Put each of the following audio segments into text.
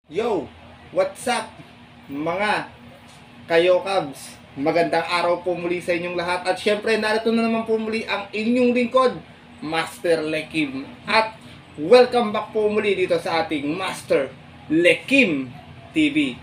Yo! What's up mga kayo Cubs? Magandang araw po muli sa inyong lahat. At syempre narito na naman po muli ang inyong lingkod, Master Lekim. At welcome back po muli dito sa ating Master Lekim TV.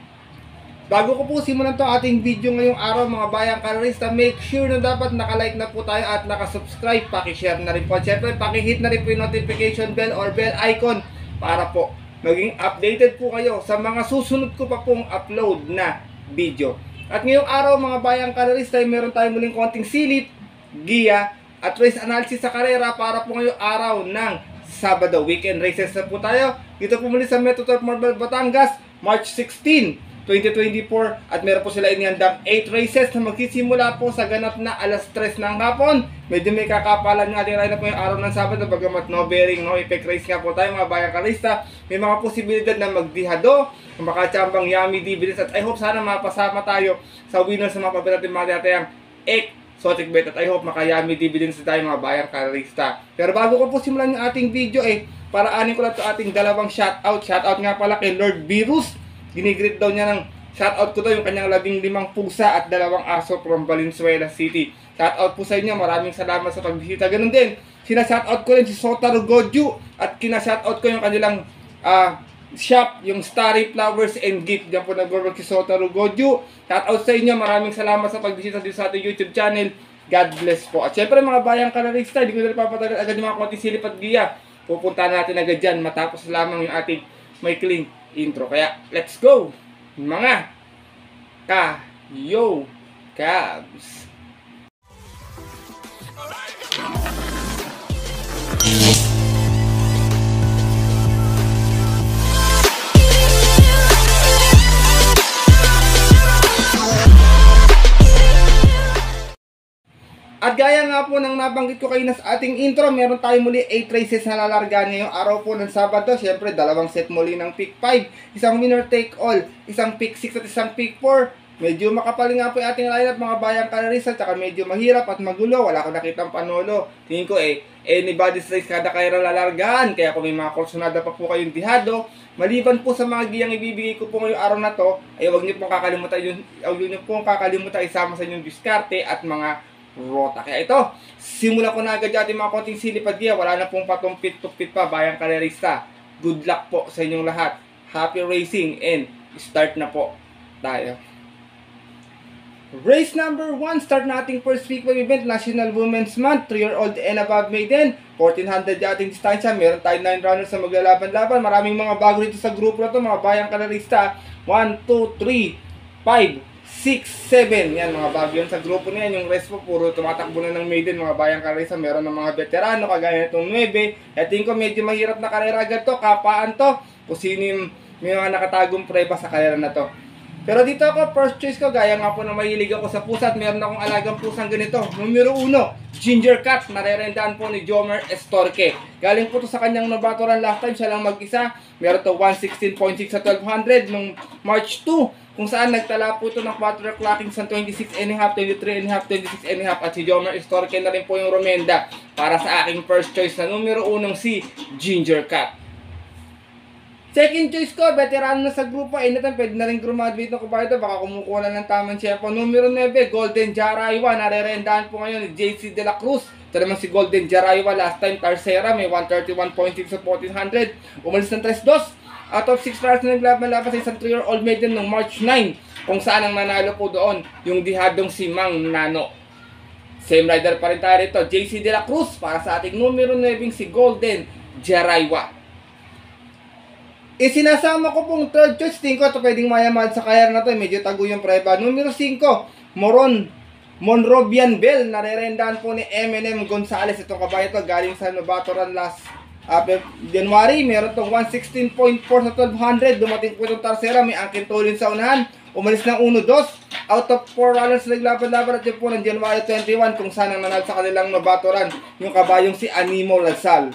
Bago ko po simulan to ating video ngayong araw mga bayang karerista, make sure na dapat nakalike na po tayo at nakasubscribe. Pakishare na rin po. At syempre pakihit na rin po yung notification bell or bell icon para po maging updated po kayo sa mga susunod ko pa pong upload na video. At ngayong araw mga bayang karerista, meron tayong muling konting silip, giya, at race analysis sa karera para po ngayong araw ng Sabado. Weekend races na po tayo. Dito po muli sa Metro Turf Marble, Batangas, March 16, 2024. At meron po sila inihandang 8 races na magsisimula po sa ganap na alas 3 ng hapon. Medyo may kakapalan ng ating lineup ngayong araw ng Sabado, bagamat no bearing, no effect race nga po tayo mga bayang karista. May mga posibilidad na magdihado, makachambang yummy dividends, at I hope sana mapasama tayo sa winners sa mga pabirat ng mga datayang exotic bet, at I hope makayami dividends tayo mga bayang karista. Pero bago ko po simulan yung ating video paraanin ko lang ito ating dalawang shoutout. Shoutout nga pala kay Lord Virus. Ginigreet daw niya ng shoutout ko daw yung kanyang 15 pusa at 2 aso from Valenzuela City. Shoutout po sa inyo, maraming salamat sa pagbisita. Ganun din, sina-shoutout ko rin si Sotaro Goju at kina-shoutout ko yung kanilang shop, yung Starry Flowers and Gift. Diyan po nag-work si Sotaro Goju. Shoutout sa inyo, maraming salamat sa pagbisita dito sa ating YouTube channel. God bless po. At syempre mga bayang karerista, hindi ko na papatagal agad yung mga konti silip at giya. Pupunta natin agad dyan matapos lamang yung ating may clean intro. Kaya let's go mga kayo Cubs. At gaya nga po ng nabanggit ko kayo na sa ating intro, meron tayo muli 8 races na lalargaan ngayong araw po ng Sabado. Siyempre, dalawang set muli ng pick 5, isang winner take all, isang pick 6 at isang pick 4. Medyo makapal nga po yung ating lineup mga bayang karerista, tsaka medyo mahirap at magulo. Wala akong nakitang panolo. Tingin ko anybody's race kada kayo lalargaan. Kaya kung may mga kursunada pa po kayong dihado, maliban po sa mga giyang ibibigay ko po ngayong araw na to, ay huwag niyo pong kakalimutan isama sa inyong diskarte at mga rota. Kaya ito, simulan ko na agad ating mga konting silip at giya. Wala na pong patumpit-tupit pa bayang karerista. Good luck po sa inyong lahat. Happy racing and start na po tayo. Race number 1, start nating first week of event, National Women's Month, 3-year-old and above maiden, 1400 ating distansya. Meron tayong 9 runners na maglalaban-laban. Maraming mga bago dito sa grupo na to mga bayang karerista. 1, 2, 3, 5, 6, 7. Yan mga bago yan sa grupo niyan. Yung rest po puro tumatakbo na ng maiden mga bayang karerista. Meron ng mga veterano kagaya itong 9. At tingin ko medyo mahirap na karera agad to. Kapaan to. Kung sino yung may mga nakatagong preba sa karera na to. Pero dito ako, first choice ko, gaya nga po na mahilig ako sa pusa at meron akong alagang pusang ganito. Numero 1, Ginger Cat, narerendaan po ni Jomer Estorque. Galing po to sa kanyang nabaturan last time, siya lang mag-isa. Meron to 116.6 sa 1200 nung March 2, kung saan nagtala po ito ng quarter clocking sa 26.5, 23.5, 26.5 at si Jomer Estorque na rin po yung romenda para sa aking first choice na numero 1 si Ginger Cat. Second choice ko, veterano na sa grupo, pwede na rin graduate ng kumpara ito, baka kumukuha na ng tamang siyempo. Numero 9, Golden Jaraywa, narerendaan po ngayon ni JC De La Cruz. Ito naman si Golden Jaraywa, last time Tercera, may 131.6 sa 1400. Umalis ng 3-2. Out of 6 stars na naglaban-laban sa isang 3-year-old maiden noong March 9, kung saan ang nanalo po doon, yung dihadong si Mang Nano. Same rider pa rin tayo rito, JC De La Cruz, para sa ating numero 9, si Golden Jaraywa. Isinasama ko pong third choice. Tingin ko ito pwedeng mayaman sa kayar na to. Medyo tago yung preba. Numero 5, Monrovian Bell. Narerendaan po ni M&M Gonzales. Itong kabayo ito galing sa Novatoran last January. Meron itong 116.4 sa 1200. Dumating po itong Tercera. May angkin tulin sa unahan. Umalis ng 1-2. Out of 4 runners naglaban-laban at yun po ng January 21 kung saan ang nanal sa kanilang Novatoran yung kabayong si Animo Lazal.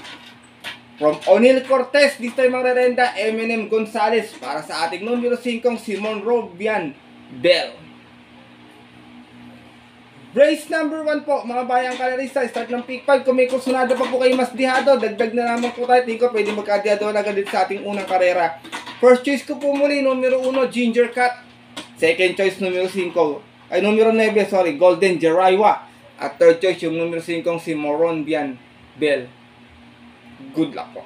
From O'Neal Cortez, this time magre-renda M&M Gonzales para sa ating numero 5, si Monrovian Bell. Race number 1 po, mga bayang karerista, start ng pick 5. Kung may kursunada pa po kayo mas dihado, dagdag na naman po tayo. Tingin ko pwede magkadihado na agad sa ating unang karera. First choice ko po muli, numero 1, Ginger Cat. Second choice, numero 5, ay numero 9, sorry, Golden Jeraiwa. At third choice, yung numero 5, si Moronbian Bell. Good luck po.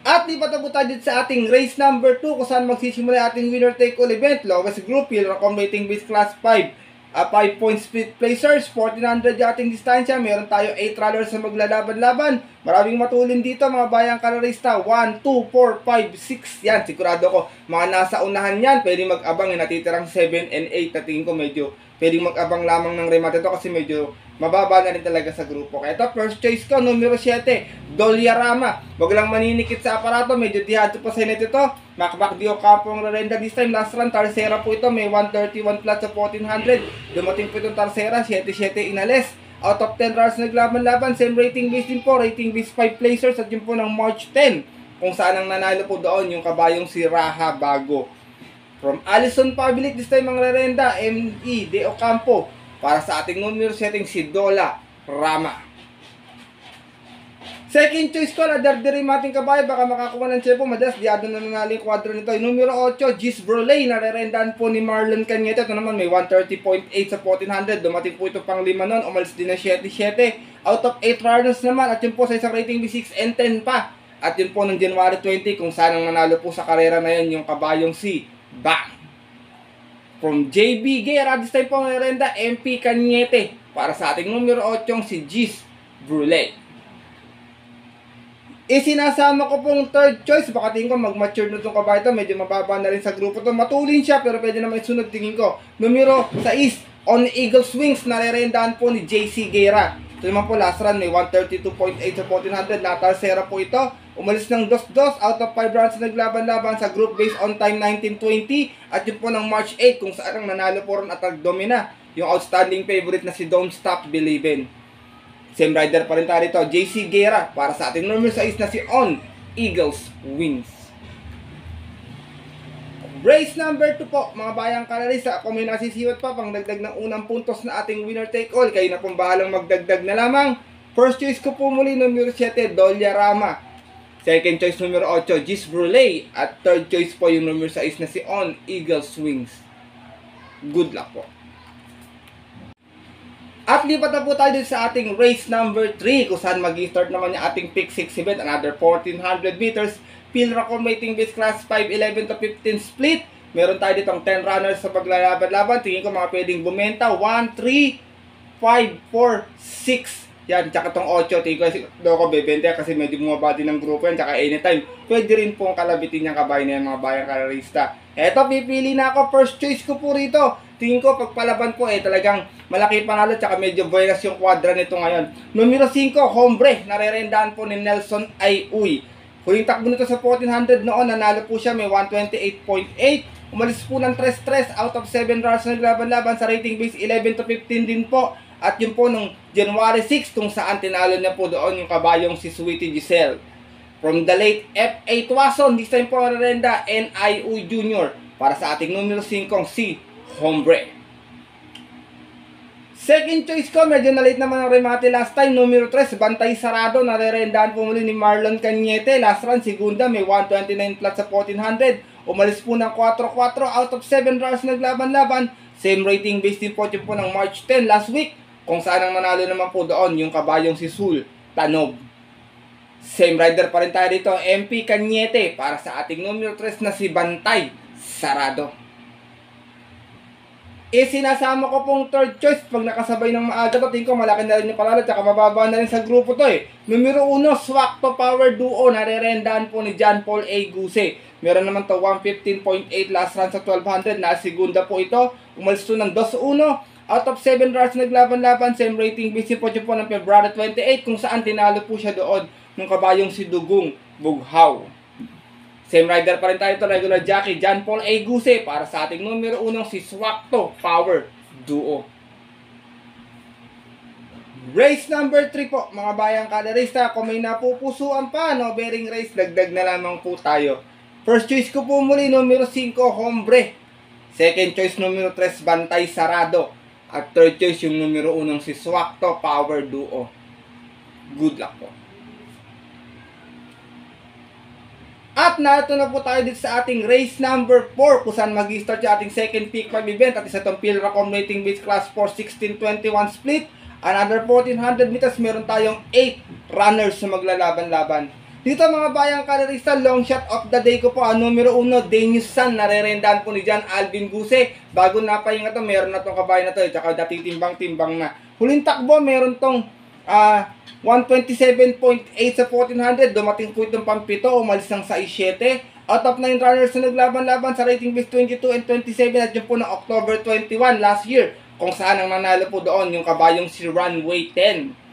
At lipat na po tayo dito sa ating race number 2 kung saan magsisimula ating winner take all event. Lowest group, field accommodating base class 5. 5 point split placers, 1400 yung ating distansya. Meron tayo 8 runners na maglalaban-laban. Maraming matulin dito mga bayang karerista. 1, 2, 4, 5, 6. Yan, sigurado ko. Mga nasa unahan yan, pwede mag-abang yung natitirang 7 and 8. Na tingin ko medyo pwedeng mag-abang lamang ng remate ito kasi medyo mababa na rin talaga sa grupo. Kaya ito, first choice ko, numero 7, Dolyarama. Wag lang maninikit sa aparato, medyo dihado pa sa init ito. Macbac Dio Campo ang rarenda this time. Last run, Tarsera po ito, may 131 plus sa 1400. Dumating po itong Tarsera, 7-7 inales. Out of 10 runs naglaban-laban, same rating base din po, rating base 5 placers at yun po ng March 10. Kung saan ang nanalo po doon, yung kabayong si Raha Bago. From Allison Pabilic, this time ang rarenda, M.E. De Ocampo. Para sa ating numero setting, si Dola Rama. Second choice ko, nadardiri mating kabayo, baka makakuha ng chepo. Madalas, diado na nanalo yung kwadro nito. Yung numero 8, Gis Bruley, narerendaan po ni Marlon Cañete. Ito naman, may 130.8 sa 1400. Dumating po ito pang 5 nun. Umalis din na 7-7. Out of 8 runners naman. At yun po sa isang rating B6 and 10 pa. At yun po ng January 20, kung saan ang nanalo po sa karera na yun, yung kabayong si Bang. From JB Guerra, this time po ang renda, MP Cañete. Para sa ating numero 8, si Gis Bruley. Isinasama ko pong third choice. Baka tingin ko mag-mature na itong kabayo ito. Medyo mababa na rin sa grupo ito. Matulin siya pero pwede naman isunod tingin ko. Numero 6, On Eagles Wings. Narerendaan po ni JC Guerra. Ito naman po last run may 132.8 sa 1400. Natarsera po ito. Umalis ng 2-2 out of 5 runs naglaban-laban sa group based on time 1920. At yun po ng March 8 kung saan ang nanalo po ron at nagdomina yung outstanding favorite na si Don't Stop Believin'. Same rider pa rin tayo rito, JC Guerra. Para sa ating numero 6 na si On Eagles Wings. Race number 2 po, mga bayang karerista. Kung may nasisiwat pa, pang dagdag ng unang puntos na ating winner take all, kayo na pong bahalang magdagdag na lamang. First choice ko po muli, numero 7, Dolyarama. Second choice, numero 8, Gis Bruley. At third choice po yung numero 6 na si On Eagles Wings. Good luck po. At lipat na po tayo dito sa ating race number 3 kung saan mag-start naman yung ating pick 6 event, another 1400 meters. Field accommodating base class 5, 11 to 15 split. Meron tayo ditong 10 runners sa paglalaban-laban. Tingin ko mga pwedeng bumenta. 1, 3, 5, 4, 6. Yan, tsaka itong 8. Tingin ko bebenta kasi medyo bumaba din ng grupo yan. Tsaka anytime, pwede rin pong kalabitin niyang kabayo na yan mga bayang karerista. Eto, pipili na ako. First choice ko po rito. Tingin ko pagpalaban ko talagang malaki panalo tsaka medyo buenas yung kwadra nito ngayon. Numero 5, Hombre. Narerendaan po ni Nelson Ayuy. Huling takbo nito sa 1400 noon, nanalo po siya, may 128.8. Umalis po ng 3-3 out of 7 runs na naglaban-laban sa rating base 11 to 15 din po. At yun po nung January 6 kung saan tinalo niya po doon yung kabayong si Sweetie Giselle. From the late F.A. Tuason, this time po narerenda N.I.U. Jr. Para sa ating numero 5, si Hombre. Second choice ko, medyo na-late naman ang remate last time. Numero 3, Bantay Sarado. Narerendaan po muli ni Marlon Cañete. Last run, segunda, may 129 plus sa 1400. Umalis po ng 4-4 out of 7 runs naglaban-laban. Same rating based din po ng March 10 last week. Kung saan ang manalo naman po doon, yung kabayong si Sul Tanob. Same rider pa rin tayo dito, MP Cañete. Para sa ating numero 3 na si Bantay Sarado. Sinasama ko pong third choice pag nakasabay ng maaga to. Tingin ko malaki na rin yung palalo tsaka mababa na rin sa grupo to Numero 1, Swakto Power Duo. Narerendaan po ni John Paul A. Guse. Meron naman to 115.8 last run sa 1200. Segunda po ito. Umalis to ng 2-1. Out of 7 runs naglaban-laban. Same rating base po ng February 28 kung saan tinalo po siya doon ng kabayong si Dugong Bughaw. Same rider pa rin tayo ito, regular jockey, John Paul A. Guse. Para sa ating numero 1, si Swakto Power Duo. Race number 3 po, mga bayang kalerista. Kung may napupusuan pa, no bearing race, dagdag na lamang po tayo. First choice ko po muli, numero 5, Hombre. Second choice, numero 3, Bantay Sarado. At third choice, yung numero 1, si Swakto Power Duo. Good luck po. At narito na po tayo dito sa ating race number 4 kung saan mag-start yung ating second peak 5 event at isa itong PhilRacom rating base class 4 1621 split. Another 1400 meters, meron tayong 8 runners na maglalaban-laban. Dito mga bayang karerista, long shot of the day ko po, numero 1, Danius San, narerendahan po ni John Alvin Guse. Bago napahinga to, meron na tong kabayan na to, tsaka natitimbang-timbang na. Huling takbo, meron tong 127.8 sa 1400, dumating po itong pampito, umalis ng 6.7. Out of 9 runners na naglaban-laban sa rating base 22 and 27 at yun po na October 21 last year, kung saan ang nanalo po doon yung kabayong si Runway 10.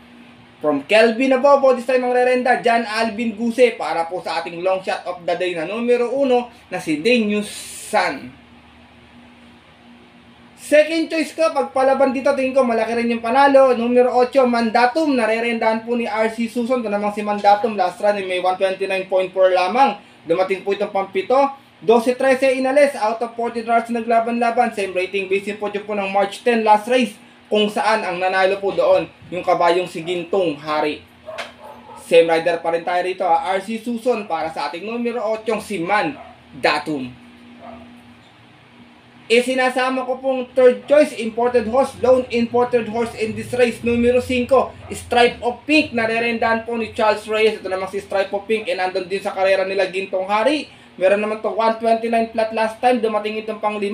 From Kelvin Abobo, this time ang rerenda, John Alvin Guse para po sa ating long shot of the day na numero 1 na si Danius San. Second choice ko, pagpalaban dito, tingin ko malaki rin yung panalo. Numero 8, Mandatum, narerendahan po ni RC Susan. Ito namang si Mandatum, last run may 129.4 lamang. Dumating po itong pampito. 12-13 inales, out of 14 runs naglaban-laban. Same rating base po dyan po ng March 10 last race, kung saan ang nanalo po doon yung kabayong si Gintong Hari. Same rider pa rin tayo rito, RC Susan para sa ating numero 8, si Mandatum. Sinasama ko pong third choice, imported horse, lone imported horse in this race, numero 5, Stripe of Pink, narerendahan po ni Charles Reyes. Ito naman si Stripe of Pink, nandun din sa karera nila Gintong Hari. Meron naman to 129 flat last time, dumating itong pang 5,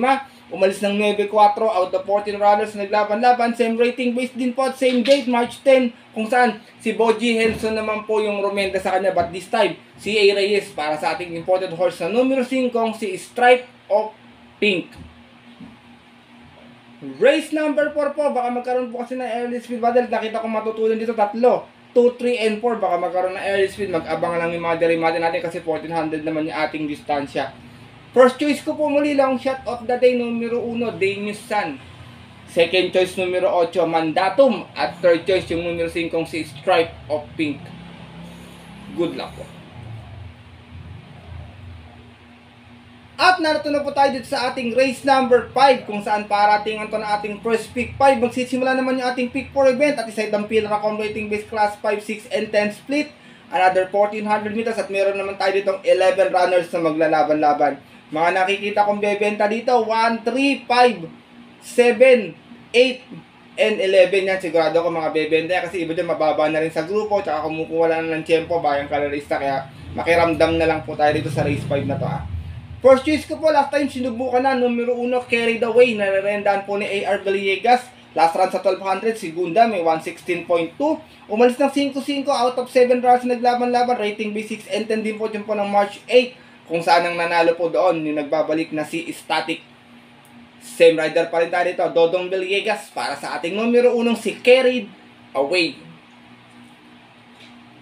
umalis ng 9-4 out of 14 runners naglaban-laban. Same rating base din po at same date, March 10, kung saan si Boji Henson naman po yung rumenda sa kanya, but this time si A. Reyes para sa ating imported horse na numero 5, si Stripe of Pink. Race number 4 po, baka magkaroon po kasi ng early speed battle. Nakita ko matutunan dito, 3, 2, 3, and 4. Baka magkaroon ng early speed, mag-abang lang yung mga derivate natin kasi 1400 naman yung ating distansya. First choice ko po muli, long shot of the day, numero 1, Danius San. Second choice, numero 8, Mandatum. At third choice, yung numero 5, si Stripe of Pink. Good luck po. At narito na po tayo dito sa ating race number 5, kung saan parating ito na ating first pick 5. Magsisimula naman yung ating pick 4 event at isa itong PhilRacom rating base class 5, 6, and 10 split. Another 1400 meters at meron naman tayo ditong 11 runners na maglalaban-laban. Mga nakikita kong bebenta dito, 1, 3, 5, 7, 8, and 11 yan. Sigurado ko mga bebenta yan kasi iba dyan mababa na rin sa grupo, tsaka kumukuha lang ng tiyempo bayang kalarista, kaya makiramdam na lang po tayo dito sa race 5 na to. First choice ko po, last time sinubukan na, numero 1, Carried Away, narerendahan po ni A.R. Villegas. Last run sa 1200, segunda, may 116.2. Umalis ng 5-5 out of 7 runs naglaban-laban, rating B6 and 10 din po dyan po ng March 8, kung saan ang nanalo po doon, yung nagbabalik na si Static. Same rider pa rin tayo dito, Dodong Villegas, para sa ating numero 1, si Carried Away.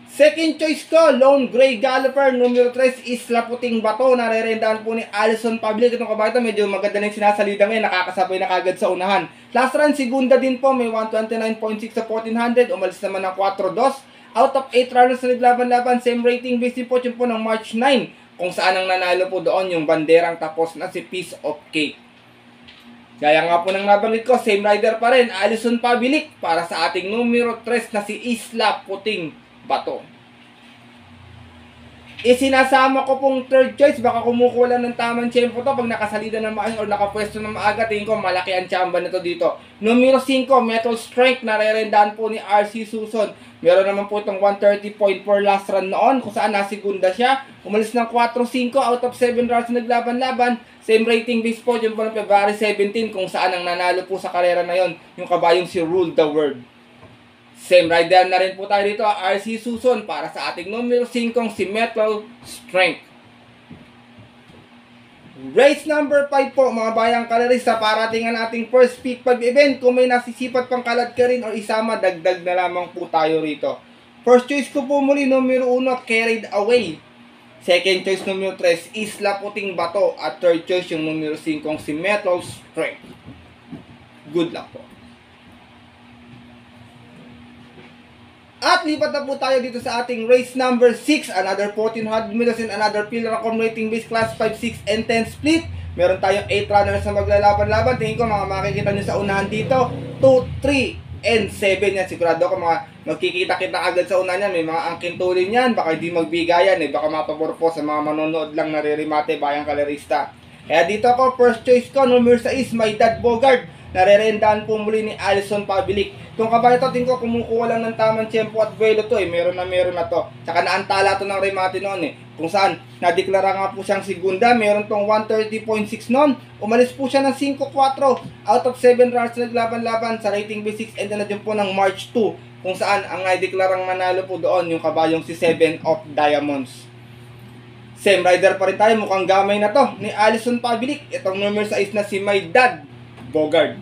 Second choice ko, Lone Grey Galloper, numero 3, Isla Puting Bato. Narerendahan po ni Alison Public. Itong kabato, medyo maganda na yung sinasalida ngayon. Nakakasabay na kagad sa unahan. Last run, segunda din po. May 129.6 sa 1400. Umalis naman ng 4-2. Out of 8 runners na naglaban-laban. Same rating base po yun po ng March 9. Kung saan ang nanalo po doon yung banderang tapos na si Piece of Cake. Gaya nga po ng nabanggit ko, same rider pa rin, Alison Public. Para sa ating numero 3 na si Isla Puting Bato. Sinasama ko pong third choice, baka kumukuha lang ng tamang tiyempo to pag nakasalida ng maayos o nakapwesto ng maaga. Tingin ko malaki ang tsamba nito dito. Numero 5, Metal Strength, narerendahan po ni RC Susan. Meron naman po itong 130.4 last run noon, kung saan nasigunda siya. Umalis ng 4-5 out of 7 runs naglaban-laban. Same rating base po dyan po ng February 17, kung saan ang nanalo po sa karera na yon yung kabayong si Rule the World. Same rider na rin po tayo dito, RC Susan, para sa ating numero 5, si Metal Strength. Race number 5 po, mga bayang kalarista, parating ang ating first pick 5 event. Kung may nasisipat pang kalad ka rin o isama, dagdag na lamang po tayo rito. First choice ko po muli, numero 1, Carried Away. Second choice, numero 3, Isla Puting Bato. At third choice, yung numero 5, si Metal Strength. Good luck po. At lipat na po tayo dito sa ating race number 6. Another 1400 meters and another PhilRacom rating base class 5, 6, and 10 split. Meron tayong 8 runners na maglalaban-laban. Tingin ko mga makikita nyo sa unahan dito, 2, 3, and 7 yan. Sigurado ko mga Magkikita-kita agad sa una niyan. May mga angkin tulin yan. Baka hindi magbigayan eh. Baka mapabor po sa mga manonood lang na ririmate bayang kalerista. Kaya dito ako, first choice ko, numero 6, My Dad Bogard. Narerendahan po muli ni Alison Pabilik. Itong kabayo to, tingin ko kumukuha lang ng tamang tiyempo at vuelo to eh. Meron na to. Tsaka naantala to ng remate noon eh. Kung saan, nadeklara nga po siyang segunda. Meron tong 130.6 noon. Umalis po siya ng 5-4 out of 7 rounds na naglaban-laban sa rating B6 and then na po ng March 2. Kung saan, ang nadeklarang manalo po doon yung kabayong si 7 of Diamonds. Same rider pa rin tayo. Mukhang gamay na to ni Alison Pabilik. Itong numero 6 na si My Dad Bogard.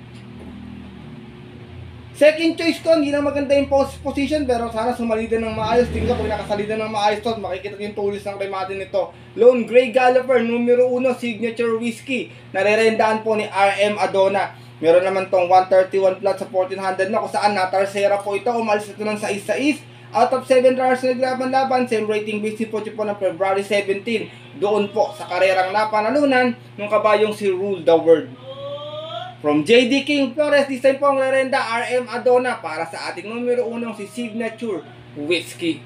Second choice ko, hindi na maganda yung position pero sana sumalida ng maayos. Tingnan ko kung nakasalida ng maayos to, makikita yung tulis ng remate nito. Lone Grey Galloper, numero 1, Signature Whiskey. Narerendaan po ni RM Adona. Meron naman tong 131 flat sa 1400 na kung saan natarsera po ito. Umalis ito ng 6-6. Out of 7 runners na naglaban-laban, same rating base po ng February 17. Doon po sa karerang napanalunan ng kabayong si Rule the World. From JD King Flores, this time po ang rerenda RM Adona para sa ating numero 1 si Signature Whiskey.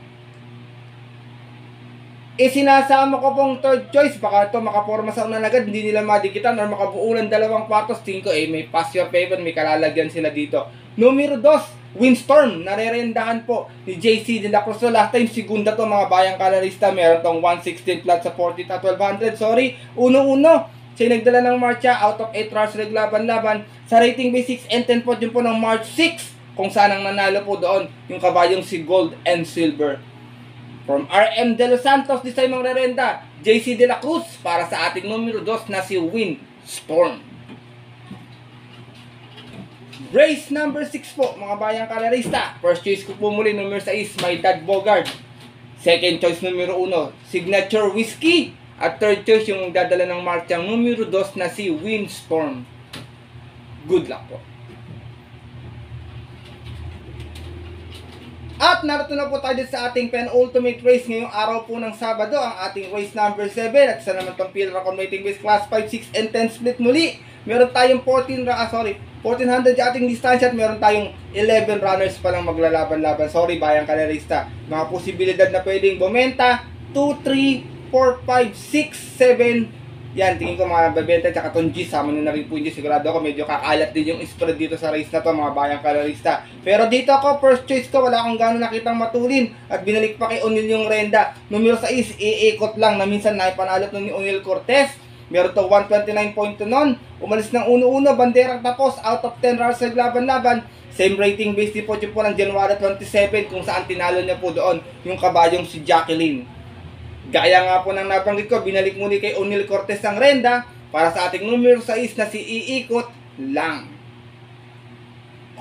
Isinasama ko pong third choice, baka ito makaporma sa unang agad, hindi nila madikitan or makabuulan dalawang kwartos. Tingin ko may pass your favor, may kalalagyan sila dito. Numero 2, Windstorm, narerendahan po ni JC de la Cruz. So last time, segunda to mga bayang kalarista, meron tong 116 flat sa 1200, sorry, 1-1. Siya nagdala ng marcha out of 8 rounds naglaban-laban sa rating B6 and 10 po din po ng March 6 kung saan ang nanalo po doon yung kabayong si Gold and Silver. From RM De Los Santos, this time ang rerenda JC De La Cruz para sa ating numero 2 na si Windstorm. Race number 6 po mga bayang kalarista. First choice ko po muli numero 6, My Dad Bogard. Second choice numero 1, Signature Whiskey. At third choice yung dadala ng marchang numero 2 na si Windstorm. Good luck po. At narito na po tayo sa ating penultimate race ngayong araw po ng Sabado, ang ating race number 7. At isa naman itong field accommodating race class 5, 6, and 10 split muli. Meron tayong 1400 yung ating distansya at meron tayong 11 runners pa lang maglalaban-laban. Sorry bayang kalerista. Mga posibilidad na pwedeng bumenta, 2, 3, 4, 5, 6, 7. Yan, tingin ko mga babenta tsaka itong G. Sama nyo na rin po yung G. Sigurado ako medyo kakalat din yung spread dito sa race na to mga bayang kalarista. Pero dito ako, first choice ko, wala akong gano'n nakitang matulin. At binalik pa kay O'Neal yung renda. Numero 6, iikot lang na minsan naipanalot nun ni O'Neal Cortez. Meron to 129.2 nun. Umalis ng 1-1, banderang tapos. Out of 10 rounds naglaban-laban. Same rating base din po ng January 27 kung saan tinalo niya po doon yung kabayong si Jacqueline. Gaya nga po ng nabanggit ko, binalik muli kay O'Neal Cortez ang renda para sa ating numero 6 na si iikot lang.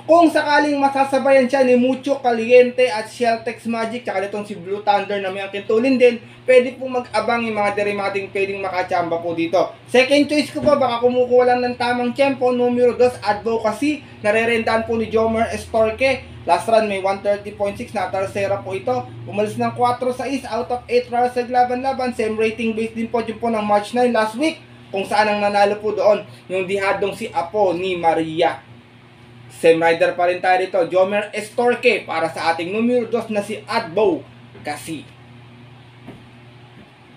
Kung sakaling masasabayan siya ni Mucho Caliente at Sheltex Magic tsaka nitong si Blue Thunder na may akintulin din, pwede po mag-abang yung mga derimating pwedeng makachamba po dito. Second choice ko pa, baka kumukuha lang ng tamang tempo, numero 2 Advocacy, narerendaan po ni Jomer Estorque. Last run may 130.6 na tarsera po ito. Umalis ng 4-6 out of 8 rounds naglaban-laban. Same rating base din po ng March 9 last week kung saan ang nanalo po doon yung dihadong si Apo ni Maria. Same rider pa rin tayo dito, Jomer Estorque para sa ating numero 2 na si Adbo Kasi.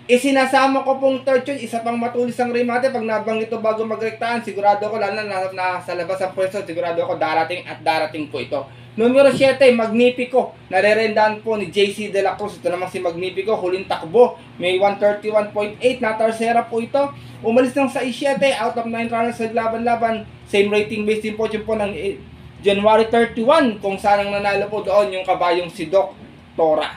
Isinasama ko pong third choice, isa pang matulis ang remate. Pag nabanggit ito bago magrektahan, sigurado ko lalo na sa labas ang pwesto, sigurado ko darating at darating po ito. Numero 7, Magnifico. Narerendaan po ni JC De La Cruz. Ito naman si Magnifico, huling takbo. May 131.8 na tarsera po ito. Umalis ng 6-7 out of 9 runners naglaban-laban. Same rating base din po ng January 31 kung saan ang nanalo po doon yung kabayong si Doc Tora.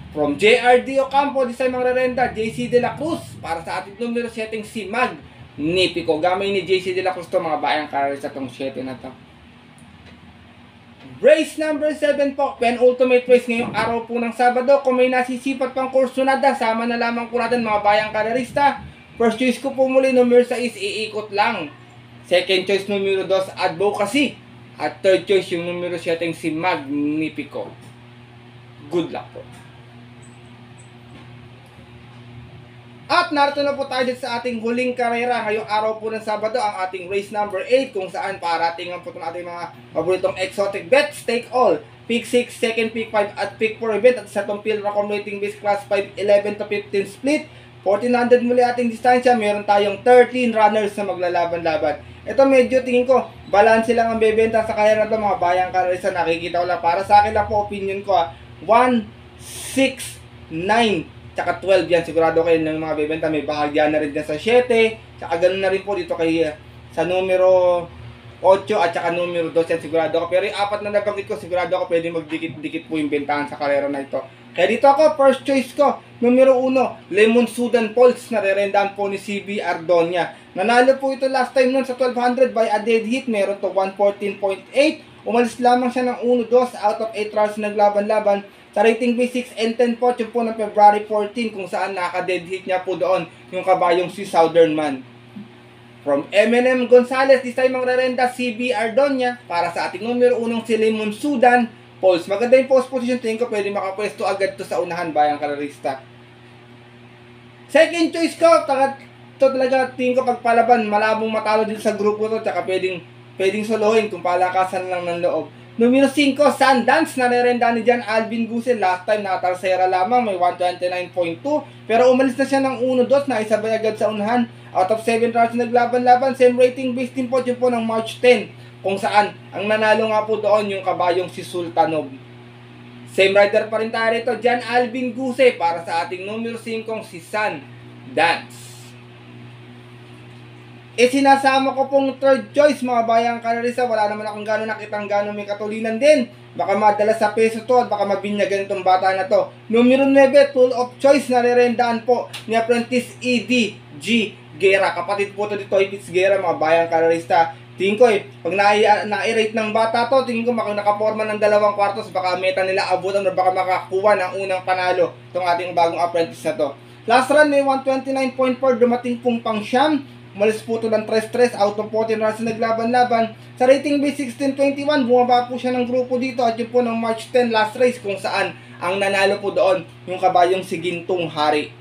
From JRD Ocampo, this time ang rerenda, JC De La Cruz para sa ating numero 7 si Magnifico. Gamay ni JC De La Cruz to mga bayang karir sa itong 7 na to. Race number 7 po, penultimate race ngayong araw po ng Sabado. Kung may nasisipat pang kursunada, sama na lamang po natin mga bayang karerista. First choice ko po muli, numero 6, iikot lang. Second choice, numero 2, Advocacy. At third choice, yung numero 7, si Magnifico. Good luck po. At narito na po tayo sa ating huling karera ngayong araw po ng Sabado, ang ating race number 8 kung saan parating po itong ating mga paboritong exotic bets, take all. pick 6, second pick 5 at pick 4 event at sa itong Pilracom rating base class 5, 11 to 15 split. 1400 muli ating distansya, meron tayong 13 runners na maglalaban-laban. Ito medyo tingin ko, balance lang ang bebenta sa kaya na ito mga bayang kararista. Nakikita ko lang, para sa akin lang po opinion ko 1, 6, 9, tsaka 12 yan. Sigurado kayo ng mga bebenta, may bahagya na rin dyan sa 7, tsaka ganun na rin po dito kay sa numero 8 at saka numero 2 yan, sigurado ako. Pero yung apat na nabanggit ko, sigurado ako pwede magdikit-dikit po yung bentahan sa karera na ito. Kaya dito ako, first choice ko, numero 1, Lemon Sudan Pulse, na re-rendahan po ni CB Ardonia. Nanalo po ito last time nun sa 1200 by a dead hit, meron to 114.8. Umalis lamang siya ng 1-2 out of 8 rounds naglaban-laban. Sa rating B6 and 10 po, yun po ng February 14, kung saan naka-dead hit niya po doon yung kabayong si Southern Man. From M&M Gonzalez, this time ang re-renda CB Ardonia para sa ating numero 1 si Lemon Sudan Pulse. Maganda yung post position, tingin ko pwede makapwesto agad to sa unahan bayang kararista. Second choice ko, ito talaga tingin ko pagpalaban, malabong matalo din sa grupo to, tsaka pwedeng solohin kung palakasan lang ng loob. Numero 5, Sundance, na re-renda ni Jan Alvin Gusel. Last time nakatalsera lamang, may 129.2. Pero umalis na siya ng 1-2, na isabay agad sa unahan. Out of 7 rounds naglaban-laban, same rating based din po yun po ng March 10. Kung saan, ang nanalo nga po doon yung kabayong si Sultanov. Same rider pa rin tayo rito, Jan Alvin Gusel, para sa ating numero 5, si Sundance. Sinasama ko pong third choice mga bayang kararista. Wala naman akong gano'n nakitang gano'n may katulinan din. Baka madala sa peso to at baka mabinyagan itong bata na to. Numero 9, tool of choice, na re-rendaan po ni Apprentice E.D. G. Guerra. Kapatid po to dito, Ipits Guerra, mga bayang kararista. Tingin ko pag na-rate ng bata to, tingin ko nakaporma ng 2 kwartos, baka meta nila abutan o baka makakuha ng unang panalo itong ating bagong apprentice na to. Last run may 129.4, dumating pong pang siyam. Umalis po ito ng 3-3 out of 14 runs na naglaban-laban. Sa rating base 16-21, bumaba po siya ng grupo dito at yun po ng March 10 last race, kung saan ang nanalo po doon yung kabayong si Gintong Hari.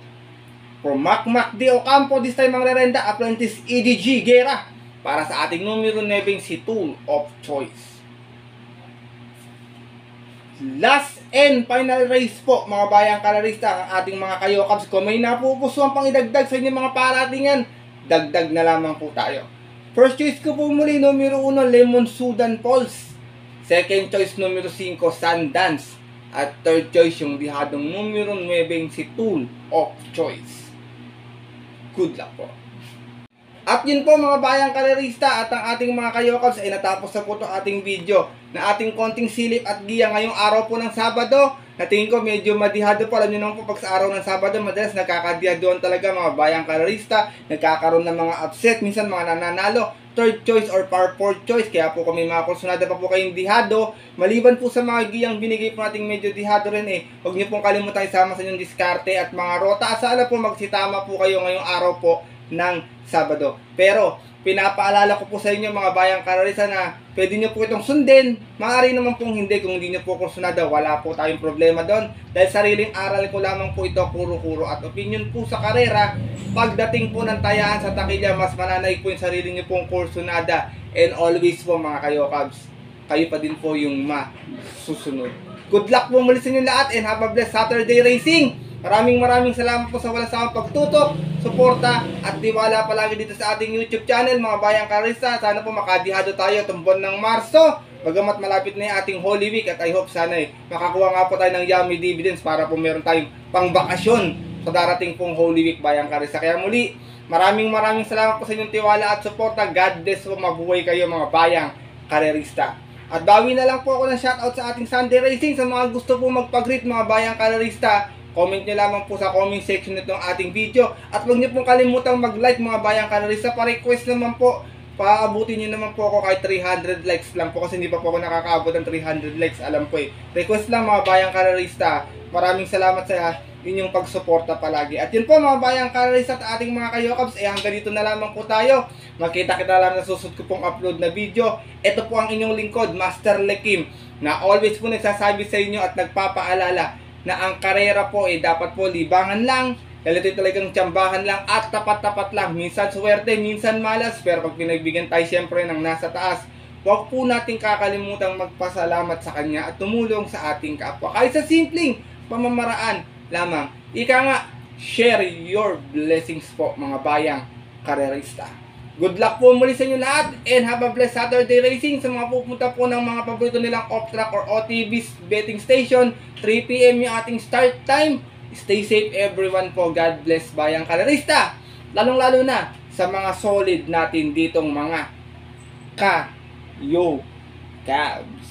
For Mac de Ocampo, this time ang re-renda, Apprentice EDG Guerra, para sa ating numero 9, si Tool of Choice. Last and final race po mga bayang kararista, ang ating mga kayokabs. Kung may napupusuan pang idagdag sa inyong mga paratingan, dagdag na lamang po tayo. First choice ko po muli, numero 1, Lemon Sudan Pulse. Second choice, numero 5, Sundance. At third choice, yung dihadong numero 9, si Tool of Choice. Good luck po. At yun po mga bayang karerista at ang ating mga kayokabs ay natapos na po itong ating video na ating konting silip at giya ngayong araw po ng Sabado. Na tingin ko medyo madihado po. Alam nyo naman po pag sa araw ng Sabado, madalas nagkakadihadoan talaga mga bayang karerista. Nagkakaroon ng mga upset, minsan mga nananalo. Third choice or par fourth choice. Kaya po kami mga kursunada pa po kayong dihado. Maliban po sa mga giyang binigay po nating medyo dihado rin huwag nyo pong kalimutan isama sa inyong diskarte at mga rota. Asala po magsitama po kayo ngayong araw po ng Sabado. Pero pinapaalala ko po sa inyo mga bayang kararisa na pwede nyo po itong sundin. Maaari naman pong hindi. Kung hindi nyo po kursunada, wala po tayong problema doon. Dahil sariling aral ko lamang po ito, kuro-kuro at opinion po sa karera. Pagdating po ng tayaan sa takilya, mas mananay po yung sarili nyo pong kursunada. And always po mga kayokabs, kayo pa din po yung masusunod. Good luck po muli sa inyo lahat and have a blessed Saturday racing! Maraming salamat po sa walang sawang pagtutok, suporta at tiwala palagi dito sa ating YouTube channel mga bayang karista. Sana po makadihado tayo itong buwan ng Marso. Bagamat malapit na yung ating Holy Week at I hope sana makakuha nga po tayo ng yummy dividends para po meron tayong pangbakasyon sa darating pong Holy Week bayang karista. Kaya muli, maraming salamat po sa inyong tiwala at suporta. God bless po, mabuhay kayo mga bayang karerista. At bawi na lang po ako ng shoutout sa ating Sunday Racing sa mga gusto po magpag-greet mga bayang karerista. Comment nyo lamang po sa comment section nitong ating video. At huwag nyo pong kalimutang mag-like mga bayang karerista. Pa-request naman po, paabutin nyo naman po ako kahit 300 likes lang po. Kasi hindi pa po ako nakakaabot ng 300 likes. Alam ko request lang mga bayang karerista. Maraming salamat sa inyong pagsuporta palagi. At yun po mga bayang karerista at ating mga kayokabs. Hanggang dito na lamang po tayo. Magkita-kita lang na susunod ko pong upload na video. Ito po ang inyong lingkod, Master Lekim, na always po nagsasabi sa inyo at nagpapaalala na ang karera po dapat po libangan lang, ito talagang tsambahan lang at tapat-tapat lang. Minsan swerte, minsan malas, pero pag pinagbigyan tayo siyempre ng nasa taas, huwag po natin kakalimutang magpasalamat sa Kanya at tumulong sa ating kapwa. Kahit sa simpleng pamamaraan lamang. Ika nga, share your blessings po mga bayang karerista. Good luck po muli sa inyo lahat and have a blessed Saturday racing sa mga pupunta po ng mga paborito nilang off-track or OTV's betting station. 3 PM yung ating start time. Stay safe everyone po. God bless bayang karerista. Lalong-lalo na sa mga solid natin ditong mga Kayo Cabs.